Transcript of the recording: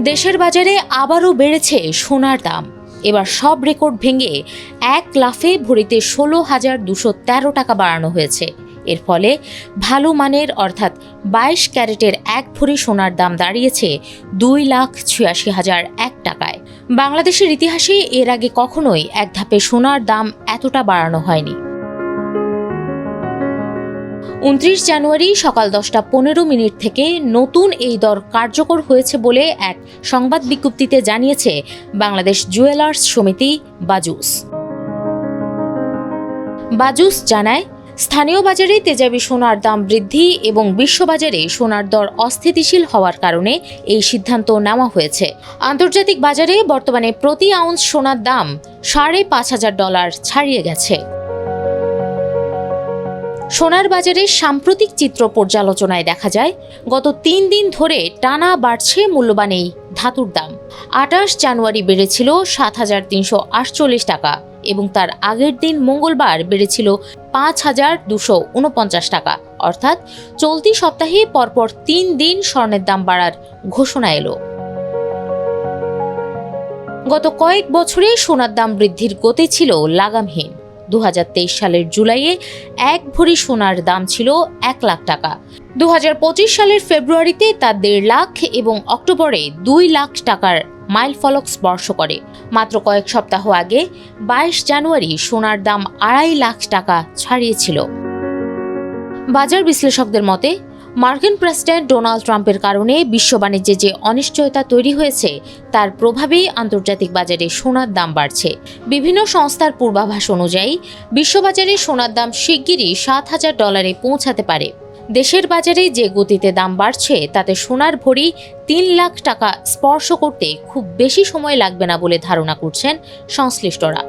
দেশের বাজারে আবারও বেড়েছে সোনার দাম। এবার সব রেকর্ড ভেঙে এক লাফে ভরিতে 16,213 টাকা বাড়ানো হয়েছে। এর ফলে ভালো মানের অর্থাৎ 22 ক্যারেটের এক ভরি সোনার দাম দাঁড়িয়েছে 2,86,001 টাকায়। বাংলাদেশের ইতিহাসে এর আগে কখনোই এক ধাপে সোনার দাম এতটা বাড়ানো হয়নি। 29 জানুয়ারি সকাল 10:15 থেকে নতুন এই দর কার্যকর হয়েছে বলে এক সংবাদ বিজ্ঞপ্তিতে জানিয়েছে বাংলাদেশ জুয়েলার্স সমিতি বাজুস। বাজুস জানায়, স্থানীয় বাজারে তেজাবি সোনার দাম বৃদ্ধি এবং বিশ্ববাজারে সোনার দর অস্থিতিশীল হওয়ার কারণে এই সিদ্ধান্ত নেওয়া হয়েছে। আন্তর্জাতিক বাজারে বর্তমানে প্রতি আউন্স সোনার দাম $5,500 ছাড়িয়ে গেছে। সোনার বাজারের সাম্প্রতিক চিত্র পর্যালোচনায় দেখা যায়, গত 3 দিন ধরে টানা বাড়ছে মূল্যবান এই ধাতুর দাম। 28 জানুয়ারি বেড়েছিল 7,348 টাকা এবং তার আগের দিন মঙ্গলবার বেড়েছিল 5,249 টাকা। অর্থাৎ চলতি সপ্তাহে পরপর 3 দিন স্বর্ণের দাম বাড়ার ঘোষণা এলো। গত কয়েক বছরে সোনার দাম বৃদ্ধির গতি ছিল লাগামহীন। 2023 সালের জুলাইয়ে এক ভরি সোনার দাম ছিল 1 লাখ টাকা। 2025 সালের ফেব্রুয়ারিতে তা 1.5 লাখ এবং অক্টোবরে 2 লাখ টাকার মাইলফলক স্পর্শ করে। মাত্র কয়েক সপ্তাহ আগে 22 জানুয়ারি সোনার দাম 2.5 লাখ টাকা ছাড়িয়েছিল। বাজার বিশ্লেষকদের মতে, মার্কিন প্রেসিডেন্ট ডোনাল্ড ট্রাম্পের কারণে বিশ্ব বাণিজ্যে যে অনিশ্চয়তা তৈরি হয়েছে তার প্রভাবেই আন্তর্জাতিক বাজারে সোনার দাম বাড়ছে। বিভিন্ন সংস্থার পূর্বাভাস অনুযায়ী বিশ্ববাজারে সোনার দাম শিগগিরই $7,000 পৌঁছাতে পারে। দেশের বাজারে যে গতিতে দাম বাড়ছে তাতে সোনার ভরি 3 লাখ টাকা স্পর্শ করতে খুব বেশি সময় লাগবে না বলে ধারণা করছেন সংশ্লিষ্টরা।